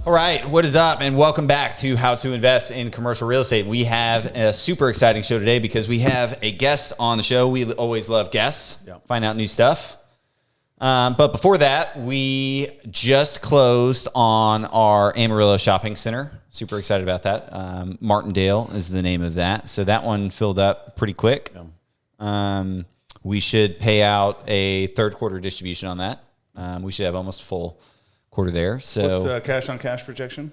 All right, what is up, and welcome back to How to Invest in Commercial Real Estate. We have a super exciting show today because we have a guest on the show. We always love guests, find out new stuff. But before that, we just closed on our Amarillo shopping center. Super excited about that. Martindale is the name of that. So that one filled up pretty quick. We should pay out a third quarter distribution on that. We should have almost full quarter there. So what's cash on cash projection?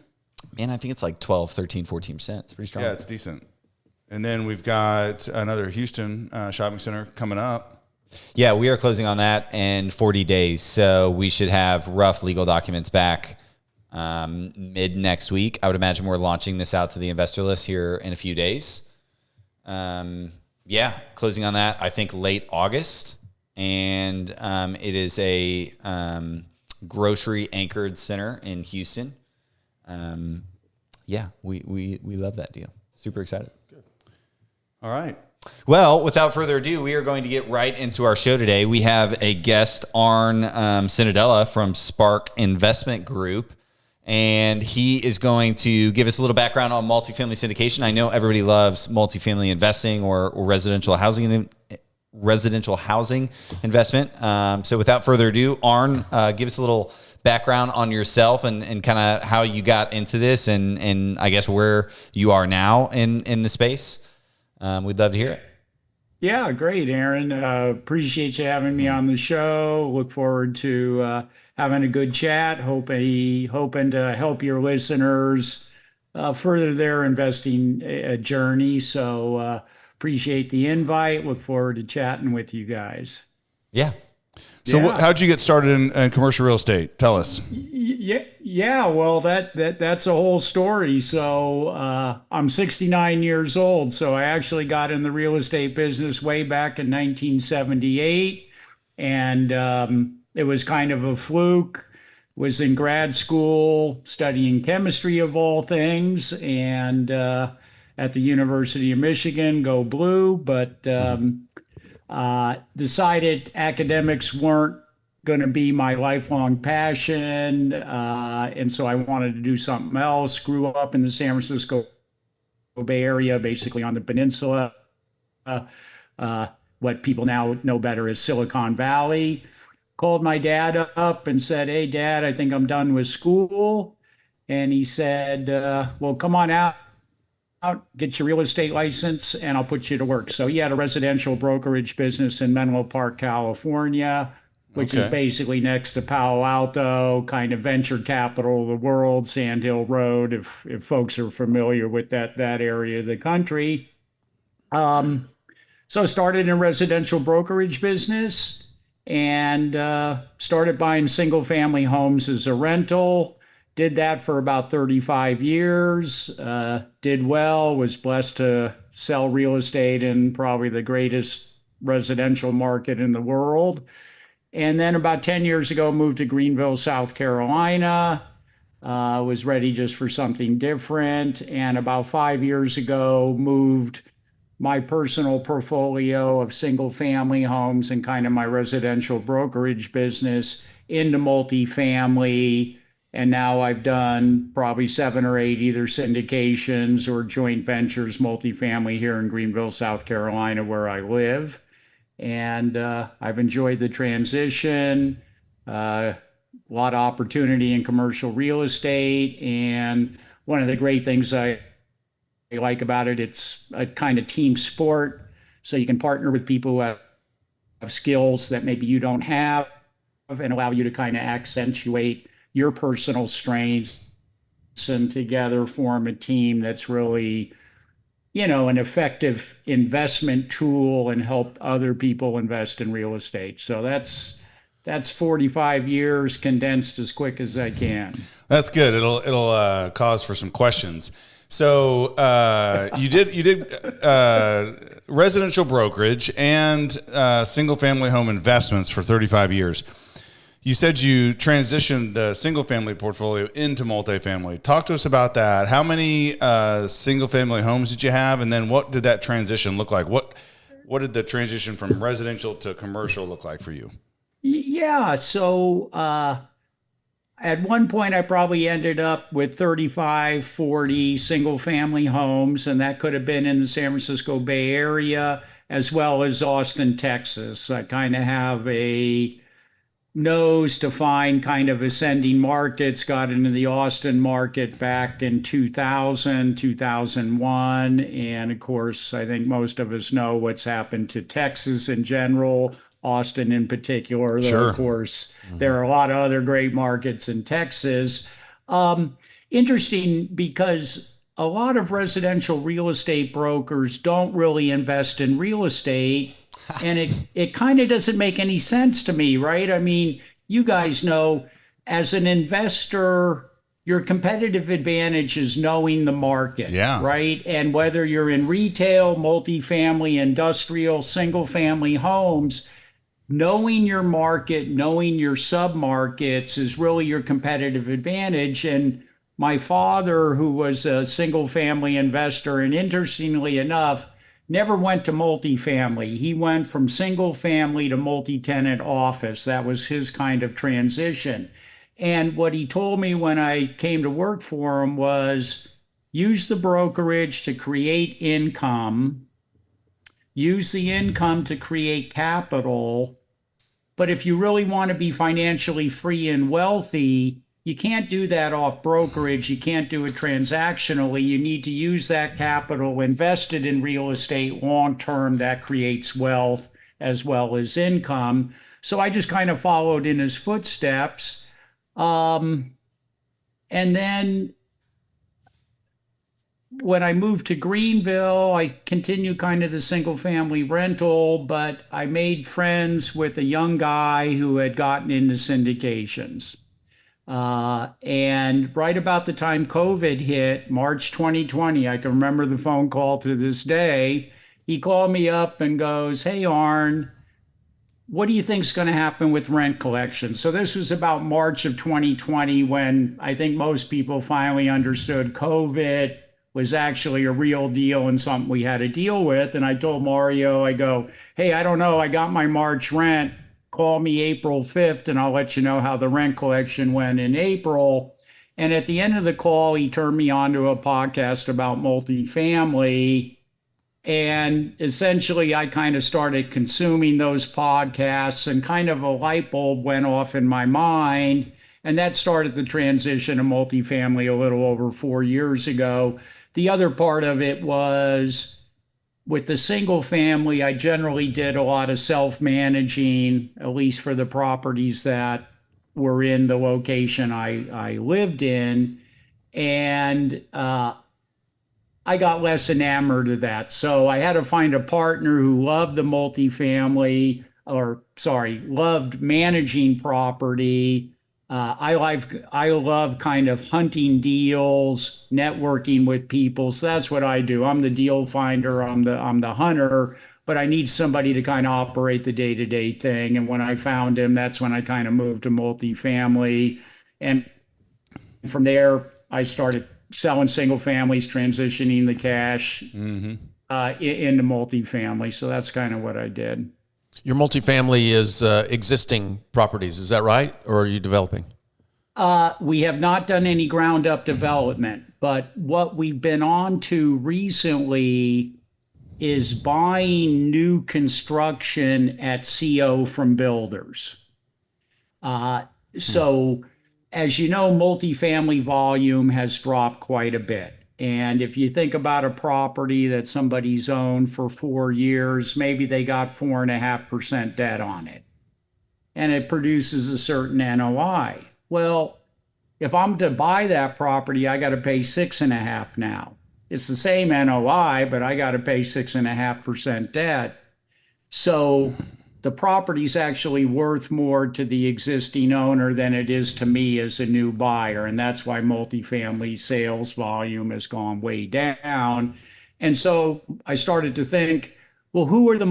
Man, I think it's like 12, 13, 14%. It's pretty strong. Yeah, it's decent. And then we've got another Houston shopping center coming up. Yeah, we are closing on that in 40 days. So we should have rough legal documents back mid next week. I would imagine we're launching this out to the investor list here in a few days. Yeah, closing on that, I think late August. And it is a grocery anchored center in Houston. Yeah, we love that deal. Super excited. Good. All right. Well, without further ado, we are going to get right into our show today. We have a guest, Arn Cenedella from Spark Investment Group, and he is going to give us a little background on multifamily syndication. I know everybody loves multifamily investing or residential housing investment. So without further ado, Arn, give us a little background on yourself and kind of how you got into this and I guess where you are now in the space. We'd love to hear it. Yeah, great, Aaron. Appreciate you having me on the show. Look forward to having a good chat. Hoping to help your listeners further their investing journey. So appreciate the invite. Look forward to chatting with you guys. Yeah. So how'd you get started in commercial real estate? Tell us. Yeah. Well, that's a whole story. So I'm 69 years old. So I actually got in the real estate business way back in 1978. And it was kind of a fluke. Was in grad school studying chemistry of all things. And at the University of Michigan, go blue, but decided academics weren't going to be my lifelong passion. And so I wanted to do something else. Grew up in the San Francisco Bay Area, basically on the peninsula. What people now know better as Silicon Valley. Called my dad up and said, "Hey, Dad, I think I'm done with school." And he said, well, come on out, get your real estate license, and I'll put you to work. So he had a residential brokerage business in Menlo Park, California, which is basically next to Palo Alto, kind of venture capital of the world, Sand Hill Road, if folks are familiar with that area of the country. So started in a residential brokerage business and started buying single family homes as a rental. Did that for about 35 years, did well, was blessed to sell real estate in probably the greatest residential market in the world. And then about 10 years ago, moved to Greenville, South Carolina, was ready just for something different. And about 5 years ago, moved my personal portfolio of single family homes and kind of my residential brokerage business into multifamily. And now I've done probably 7 or 8 either syndications or joint ventures multifamily here in Greenville, South Carolina, where I live. And I've enjoyed the transition, a lot of opportunity in commercial real estate. And one of the great things I like about it, it's a kind of team sport. So you can partner with people who have skills that maybe you don't have and allow you to kind of accentuate your personal strengths and together form a team that's really, an effective investment tool and help other people invest in real estate. So that's 45 years condensed as quick as I can. That's good. It'll cause for some questions. So you did residential brokerage and single family home investments for 35 years. You said you transitioned the single family portfolio into multifamily. Talk to us about that. How many single family homes did you have? And then what did that transition look like? What did the transition from residential to commercial look like for you? Yeah. So At one point, I probably ended up with 35, 40 single family homes, and that could have been in the San Francisco Bay Area as well as Austin, Texas. I kind of have a nose to find kind of ascending markets, got into the Austin market back in 2000, 2001. And of course, I think most of us know what's happened to Texas in general, Austin in particular, though, Sure. of course, there are a lot of other great markets in Texas. Um, Interesting because a lot of residential real estate brokers don't really invest in real estate, and it kind of doesn't make any sense to me, right? I mean, you guys know, as an investor, your competitive advantage is knowing the market, Yeah. right? And whether you're in retail, multifamily, industrial, single family homes, knowing your market, knowing your submarkets is really your competitive advantage. And my father, who was a single family investor, and interestingly enough, never went to multifamily. He went from single family to multi tenant office. That was his kind of transition. And what he told me when I came to work for him was use the brokerage to create income, use the income to create capital, but if you really want to be financially free and wealthy, you can't do that off brokerage. You can't do it transactionally. You need to use that capital invested in real estate long term. That creates wealth as well as income. So I just kind of followed in his footsteps. Um, and then when I moved to Greenville, I continued kind of the single family rental, but I made friends with a young guy who had gotten into syndications. And right about the time COVID hit, March 2020, I can remember the phone call to this day. He called me up and goes, "Hey, Arn, what do you think is going to happen with rent collection?" So this was about March of 2020 when I think most people finally understood COVID was actually a real deal and something we had to deal with. And I told Mario, I go, "Hey, I don't know. I got my March rent. Call me April 5th and I'll let you know how the rent collection went in April." And at the end of the call, he turned me on to a podcast about multifamily, and essentially, I kind of started consuming those podcasts, and kind of a light bulb went off in my mind. And that started the transition to multifamily a little over 4 years ago. The other part of it was with the single family, I generally did a lot of self managing, at least for the properties that were in the location I lived in. And I got less enamored of that. So I had to find a partner who loved the multifamily, or sorry, loved managing property. I love kind of hunting deals, networking with people. So that's what I do. I'm the deal finder. I'm the hunter. But I need somebody to kind of operate the day-to-day thing. And when I found him, that's when I kind of moved to multifamily. And from there, I started selling single families, transitioning the cash into multifamily. So that's kind of what I did. Your multifamily is existing properties, is that right? Or are you developing? We have not done any ground up development, but what we've been on to recently is buying new construction at CO from builders. So, as you know, multifamily volume has dropped quite a bit. And if you think about a property that somebody's owned for 4 years, maybe they got 4.5% debt on it, and it produces a certain NOI. Well, if I'm to buy that property, I got to pay 6.5 now. It's the same NOI, but I got to pay 6.5% debt. So the property's actually worth more to the existing owner than it is to me as a new buyer. And that's why multifamily sales volume has gone way down. And so I started to think, well, who are the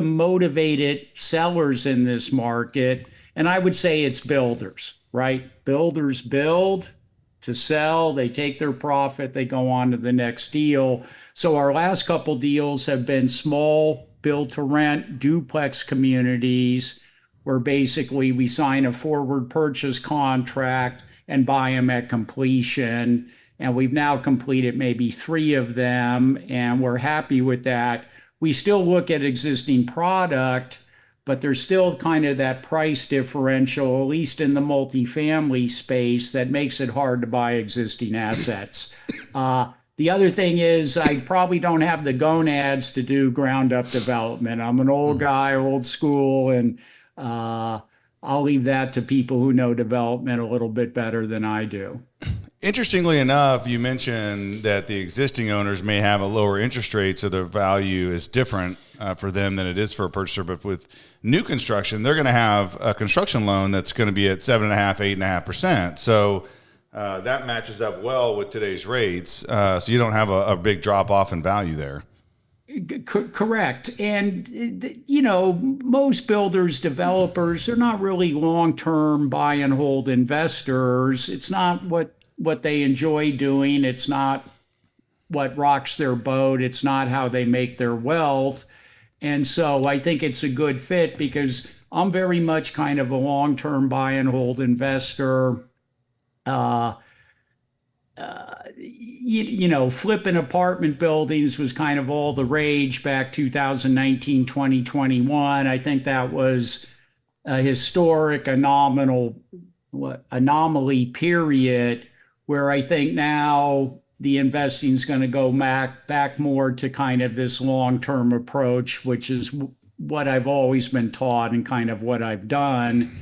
motivated sellers in this market? And I would say it's builders, right? Builders build to sell, they take their profit, they go on to the next deal. So our last couple deals have been small build to rent duplex communities where basically we sign a forward purchase contract and buy them at completion. And we've now completed maybe 3 of them, and we're happy with that. We still look at existing product, but there's still kind of that price differential, at least in the multifamily space, that makes it hard to buy existing assets. The other thing is, I probably don't have the gonads to do ground up development. I'm an old guy, old school, and I'll leave that to people who know development a little bit better than I do. Interestingly enough, you mentioned that the existing owners may have a lower interest rate, so their value is different for them than it is for a purchaser. But with new construction, they're going to have a construction loan that's going to be at 7.5%, 8.5%. So that matches up well with today's rates. So you don't have a big drop off in value there. Correct. And, most builders, developers, they're not really long-term buy and hold investors. It's not what they enjoy doing. It's not what rocks their boat. It's not how they make their wealth. And so I think it's a good fit because I'm very much kind of a long-term buy and hold investor. Flipping apartment buildings was kind of all the rage back 2019, 2021. I think that was a historic anomaly period where I think now the investing is going to go back more to kind of this long-term approach, which is what I've always been taught and kind of what I've done.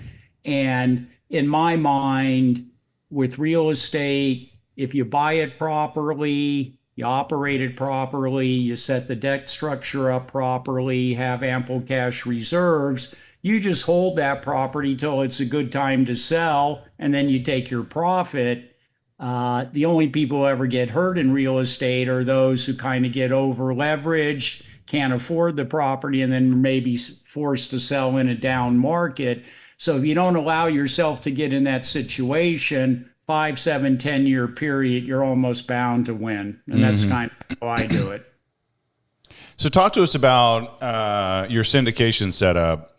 And in my mind, with real estate, if you buy it properly, you operate it properly, you set the debt structure up properly, have ample cash reserves, you just hold that property till it's a good time to sell, and then you take your profit. The only people who ever get hurt in real estate are those who kind of get over leveraged, can't afford the property, and then maybe forced to sell in a down market. So if you don't allow yourself to get in that situation, 5, 7, 10-year period, you're almost bound to win. And that's kind of how I do it. So talk to us about your syndication setup.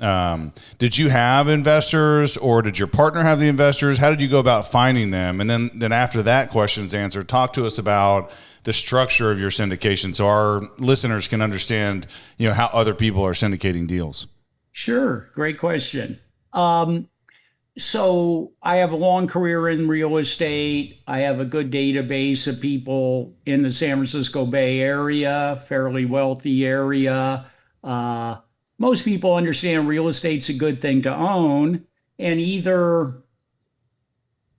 Did you have investors or did your partner have the investors? How did you go about finding them? And then after that question's answered, talk to us about the structure of your syndication so our listeners can understand, how other people are syndicating deals. Sure. Great question. So I have a long career in real estate. I have a good database of people in the San Francisco Bay Area, fairly wealthy area. Most people understand real estate's a good thing to own, and either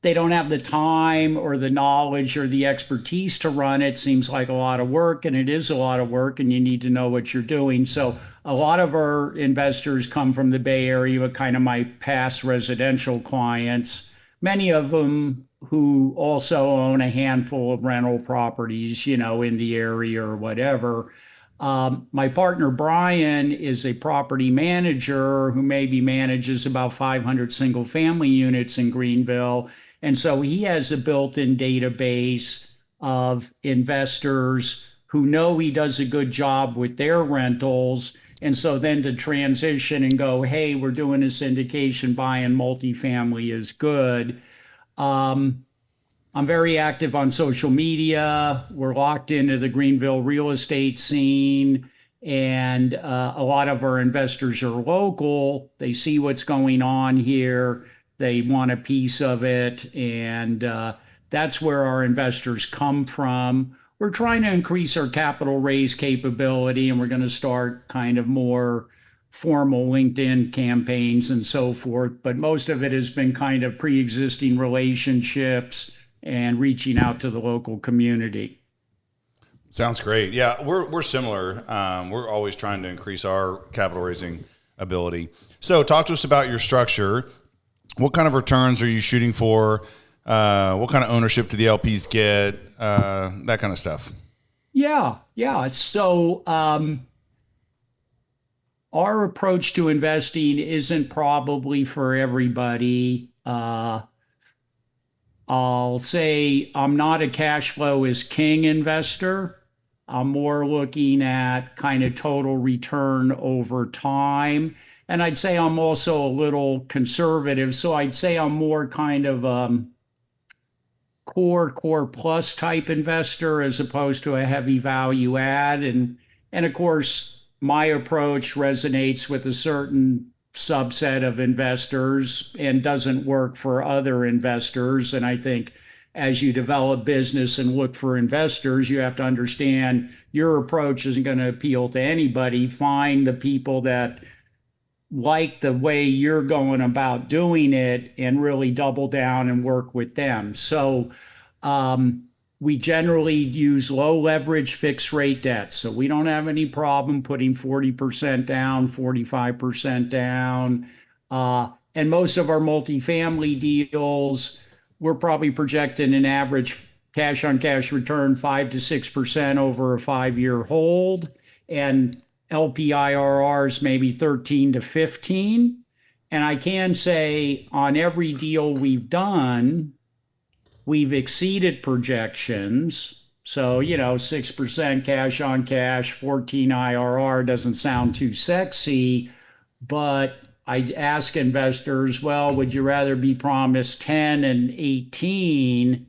they don't have the time or the knowledge or the expertise to run it. Seems like a lot of work, and it is a lot of work, and you need to know what you're doing. So a lot of our investors come from the Bay Area, kind of my past residential clients, many of them who also own a handful of rental properties, in the area or whatever. My partner, Brian, is a property manager who maybe manages about 500 single family units in Greenville. And so he has a built-in database of investors who know he does a good job with their rentals. And so then to transition and go, hey, we're doing a syndication buying multifamily is good. I'm very active on social media. We're locked into the Greenville real estate scene. And a lot of our investors are local. They see what's going on here. They want a piece of it. And that's where our investors come from. We're trying to increase our capital raise capability, and we're going to start kind of more formal LinkedIn campaigns and so forth. But most of it has been kind of pre-existing relationships and reaching out to the local community. Sounds great. Yeah, we're similar. We're always trying to increase our capital raising ability. So talk to us about your structure. What kind of returns are you shooting for? What kind of ownership do the LPs get? That kind of stuff. Yeah. So our approach to investing isn't probably for everybody. I'll say I'm not a cash flow is king investor. I'm more looking at kind of total return over time. And I'd say I'm also a little conservative. So I'd say I'm more kind of core plus type investor as opposed to a heavy value add. And of course, my approach resonates with a certain subset of investors and doesn't work for other investors. And I think as you develop business and look for investors, you have to understand your approach isn't going to appeal to anybody. Find the people that like the way you're going about doing it and really double down and work with them. So we generally use low leverage fixed rate debt. So we don't have any problem putting 40% down, 45% down. And most of our multifamily deals, we're probably projecting an average cash on cash return 5 to 6% over a 5 year hold. And LPIRRs maybe 13 to 15. And I can say on every deal we've done, we've exceeded projections. So, 6% cash on cash, 14 IRR doesn't sound too sexy, but I ask investors, well, would you rather be promised 10 and 18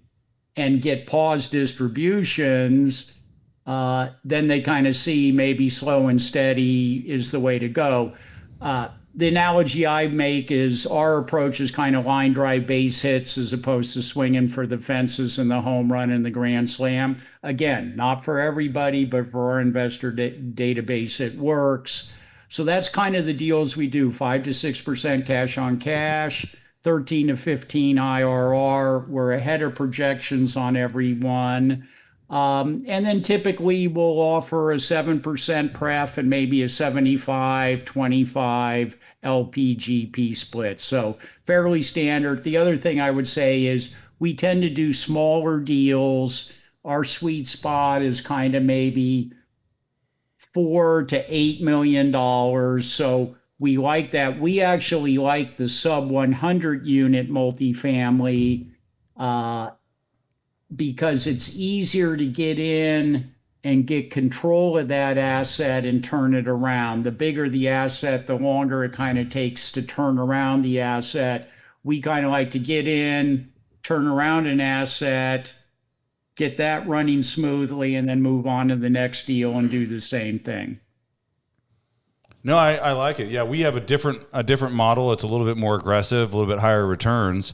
and get pause distributions? Then they kind of see maybe slow and steady is the way to go. The analogy I make is our approach is kind of line drive base hits as opposed to swinging for the fences and the home run and the grand slam. Again, not for everybody, but for our investor database, it works. So that's kind of the deals we do: 5 to 6% cash on cash, 13 to 15 IRR. We're ahead of projections on every one. And then typically we'll offer a 7% pref and maybe a 75-25 LPGP split. So fairly standard. The other thing I would say is we tend to do smaller deals. Our sweet spot is kind of maybe $4 to $8 million. So we like that. We actually like the sub 100 unit multifamily because it's easier to get in and get control of that asset and turn it around. The bigger the asset, the longer it kind of takes to turn around the asset. We kind of like to get in, turn around an asset, get that running smoothly, and then move on to the next deal and do the same thing. No, I like it. Yeah, we have a different model. It's a little bit more aggressive, a little bit higher returns,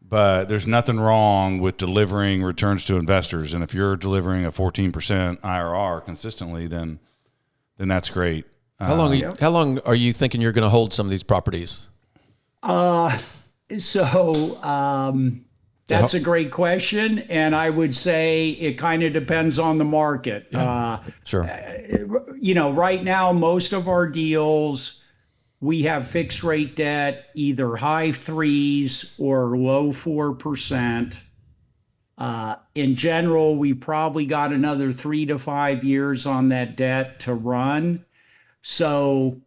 but there's nothing wrong with delivering returns to investors. And if you're delivering a 14% IRR consistently, then that's great. How long are you thinking you're going to hold some of these properties? That's a great question. And I would say it kind of depends on the market. Yeah, sure. Right now, most of our deals, we have fixed rate debt, either high 3s or low 4%. In general, we probably got another 3 to 5 years on that debt to run. So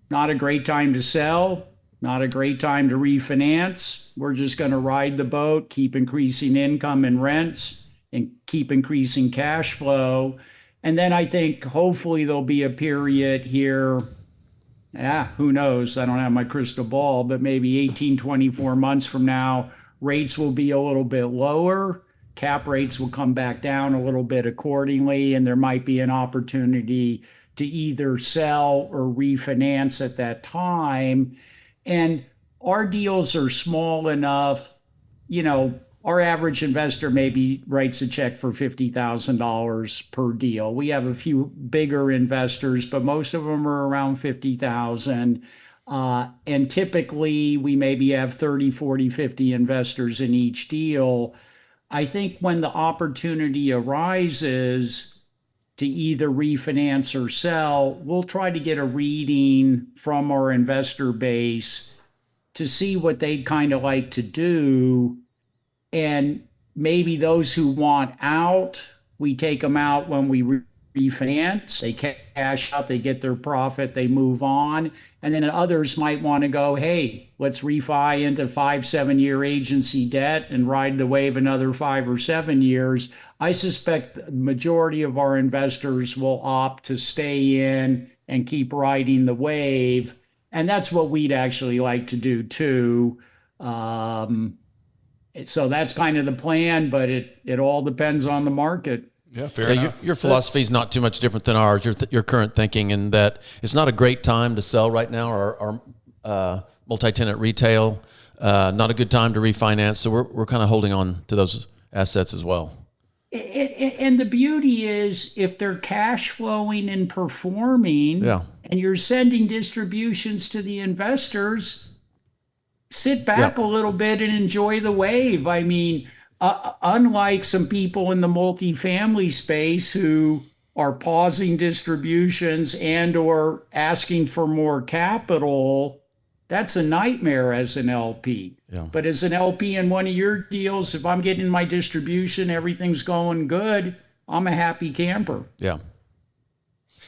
not a great time to sell, not a great time to refinance. We're just going to ride the boat, keep increasing income and rents, and keep increasing cash flow. And then I think hopefully there'll be a period here, who knows? I don't have my crystal ball, but maybe 18, 24 months from now, rates will be a little bit lower. Cap rates will come back down a little bit accordingly, and there might be an opportunity to either sell or refinance at that time. And our deals are small enough, our average investor maybe writes a check for $50,000 per deal. We have a few bigger investors, but most of them are around 50,000. And typically we maybe have 30, 40, 50 investors in each deal. I think when the opportunity arises to either refinance or sell, we'll try to get a reading from our investor base to see what they'd kind of like to do. And maybe those who want out, we take them out when we refinance. They cash out, they get their profit, they move on. And then others might want to go, hey, let's refi into 5-7 year agency debt and ride the wave another 5 or 7 years. I suspect the majority of our investors will opt to stay in and keep riding the wave. And that's what we'd actually like to do too. Um, so that's kind of the plan, but it all depends on the market. Yeah, fair Yeah, enough. your philosophy is not too much different than ours. Your current thinking, in that it's not a great time to sell right now. Our multi-tenant retail, not a good time to refinance. So we're kind of holding on to those assets as well. And the beauty is, if they're cash flowing and performing, Yeah. and you're sending distributions to the investors, sit Yeah. back a little bit and enjoy the wave. I mean, unlike some people in the multifamily space who are pausing distributions and or asking for more capital, that's a nightmare as an LP. Yeah. But as an LP in one of your deals, if I'm getting my distribution, everything's going good, I'm a happy camper. Yeah.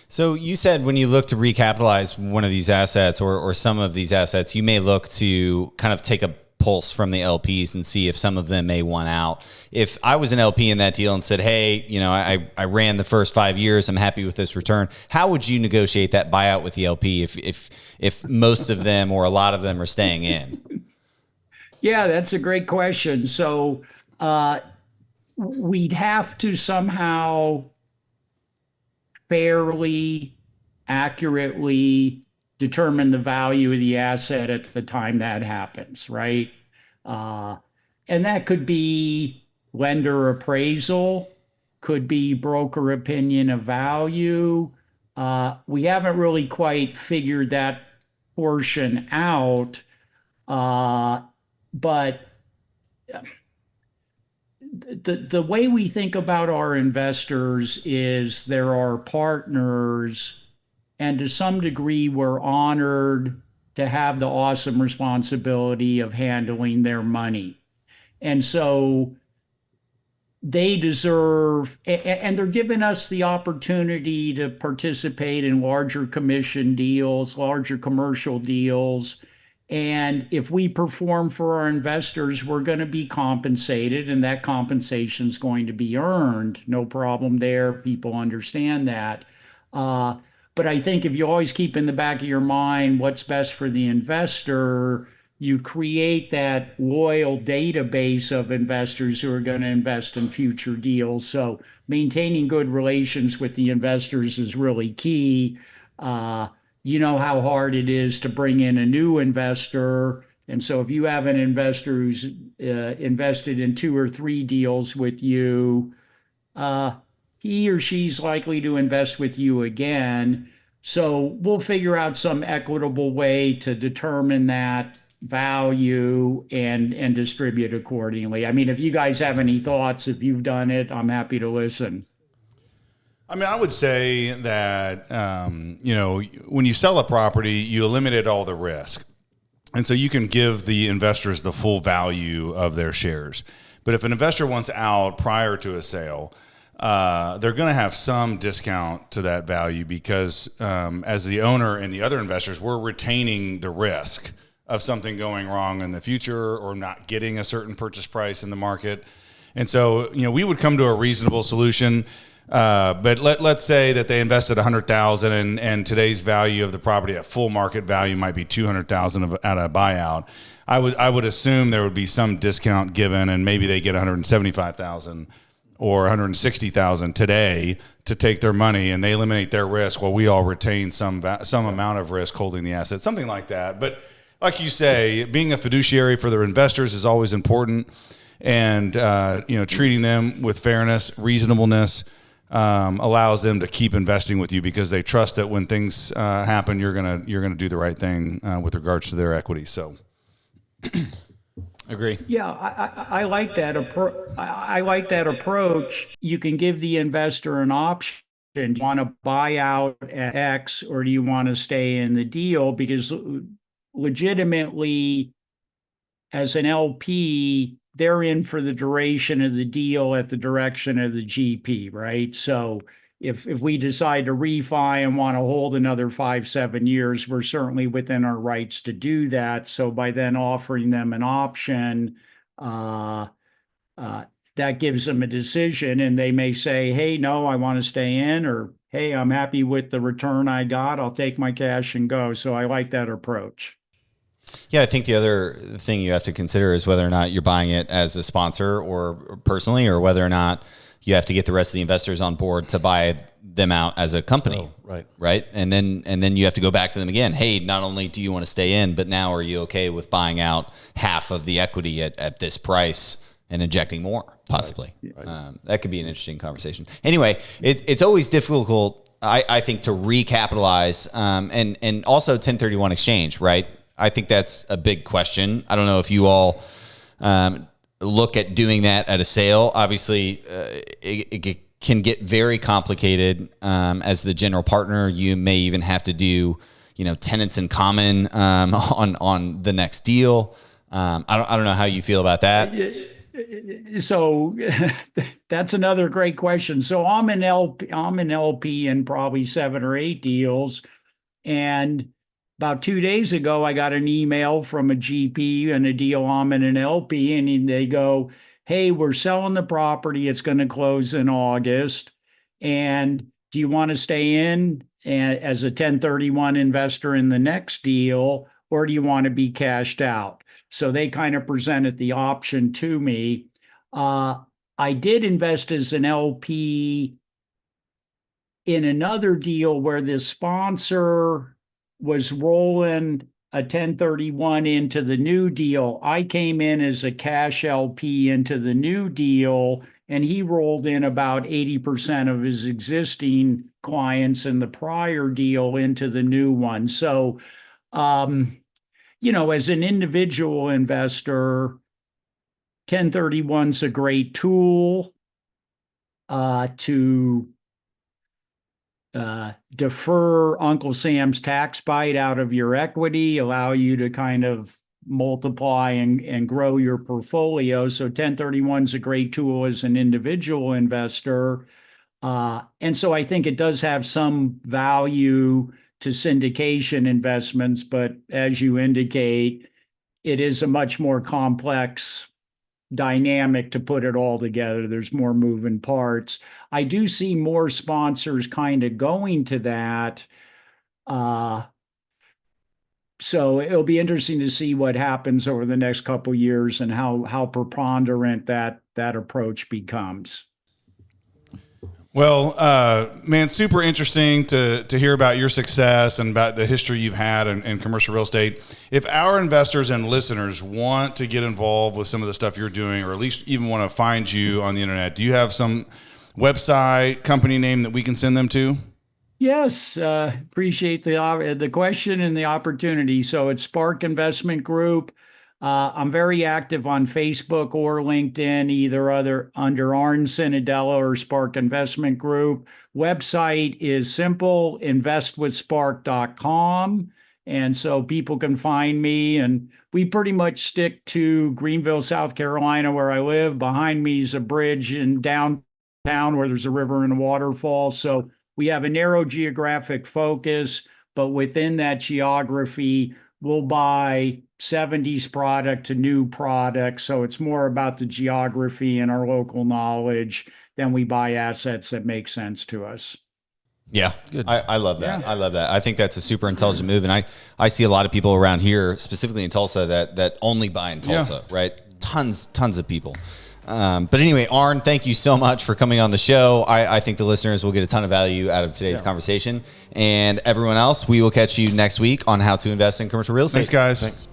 So you said when you look to recapitalize one of these assets or some of these assets, you may look to kind of take a pulse from the LPs and see if some of them may want out. If I was an LP in that deal and said, hey, I ran the first 5 years, I'm happy with this return, how would you negotiate that buyout with the LP if most of them or a lot of them are staying in? Yeah, that's a great question. So we'd have to somehow fairly accurately determine the value of the asset at the time that happens, right? Uh, and that could be lender appraisal, could be broker opinion of value. We haven't really quite figured that portion out, but the way we think about our investors is there are partners, and to some degree, we're honored to have the awesome responsibility of handling their money. And so they deserve, and they're giving us the opportunity to participate in larger commission deals, larger commercial deals. And if we perform for our investors, we're going to be compensated, and that compensation is going to be earned. No problem there. People understand that. Uh, but I think if you always keep in the back of your mind what's best for the investor, you create that loyal database of investors who are going to invest in future deals. So maintaining good relations with the investors is really key. Uh, you know how hard it is to bring in a new investor. And so if you have an investor who's invested in 2 or 3 deals with you, uh, he or she's likely to invest with you again. So we'll figure out some equitable way to determine that value and distribute accordingly. I mean, if you guys have any thoughts, if you've done it, I'm happy to listen. I mean, I would say that, when you sell a property, you eliminate all the risk. And so you can give the investors the full value of their shares. But if an investor wants out prior to a sale, they're going to have some discount to that value because as the owner and the other investors, we're retaining the risk of something going wrong in the future or not getting a certain purchase price in the market. And so, we would come to a reasonable solution. But let's say that they invested $100,000 and today's value of the property at full market value might be $200,000 at a buyout. I would assume there would be some discount given, and maybe they get $175,000 or $160,000 today to take their money, and they eliminate their risk while we all retain some amount of risk holding the asset, something like that. But like you say, being a fiduciary for their investors is always important, and treating them with fairness, reasonableness. Allows them to keep investing with you because they trust that when things happen, you're gonna do the right thing with regards to their equity. So, agree. Yeah, I like that I like that approach. You can give the investor an option. Do you want to buy out at X or do you want to stay in the deal? Because legitimately, as an LP, they're in for the duration of the deal at the direction of the GP, right? So if we decide to refi and want to hold another 5, 7 years, we're certainly within our rights to do that. So by then offering them an option, uh, that gives them a decision, and they may say, hey, no, I want to stay in, or hey, I'm happy with the return I got. I'll take my cash and go. So I like that approach. Yeah, I think the other thing you have to consider is whether or not you're buying it as a sponsor or personally, or whether or not you have to get the rest of the investors on board to buy them out as a company. Oh, right. Right. And then you have to go back to them again. Hey, not only do you want to stay in, but now are you okay with buying out half of the equity at this price and injecting more, possibly? Right. That could be an interesting conversation. Anyway, it's always difficult, I think, to recapitalize and also 1031 exchange, right? I think that's a big question. I don't know if you all look at doing that at a sale. Obviously, it can get very complicated. As the general partner, you may even have to do, tenants in common on the next deal. I don't know how you feel about that. So that's another great question. So I'm an LP in probably 7 or 8 deals, and about 2 days ago, I got an email from a GP and a deal I'm in an LP, and they go, hey, we're selling the property. It's going to close in August. And do you want to stay in as a 1031 investor in the next deal, or do you want to be cashed out? So they kind of presented the option to me. I did invest as an LP in another deal where the sponsor was rolling a 1031 into the new deal. I came in as a cash LP into the new deal, and he rolled in about 80% of his existing clients in the prior deal into the new one. So, as an individual investor, 1031's a great tool to defer Uncle Sam's tax bite out of your equity, allow you to kind of multiply and grow your portfolio. So 1031's a great tool as an individual investor. And so I think it does have some value to syndication investments, but as you indicate, it is a much more complex dynamic to put it all together. There's more moving parts. I do see more sponsors kind of going to that. So it'll be interesting to see what happens over the next couple of years and how preponderant that approach becomes. Well, man, super interesting to hear about your success and about the history you've had in commercial real estate. If our investors and listeners want to get involved with some of the stuff you're doing, or at least even want to find you on the internet, do you have some website, company name that we can send them to? Yes, appreciate the question and the opportunity. So it's Spark Investment Group. I'm very active on Facebook or LinkedIn, either under Arn Cenedella or Spark Investment Group. Website is simple, investwithspark.com. And so people can find me, and we pretty much stick to Greenville, South Carolina, where I live. Behind me is a bridge in downtown where there's a river and a waterfall. So we have a narrow geographic focus, but within that geography, we'll buy 70s product to new product. So it's more about the geography and our local knowledge than we buy assets that make sense to us. Yeah, good. I love that. Yeah. I love that. I think that's a super intelligent move. And I see a lot of people around here, specifically in Tulsa, that only buy in Tulsa, right? Tons of people. But anyway, Arn, thank you so much for coming on the show. I think the listeners will get a ton of value out of today's conversation. And everyone else, we will catch you next week on how to invest in commercial real estate. Thanks, guys. Thanks.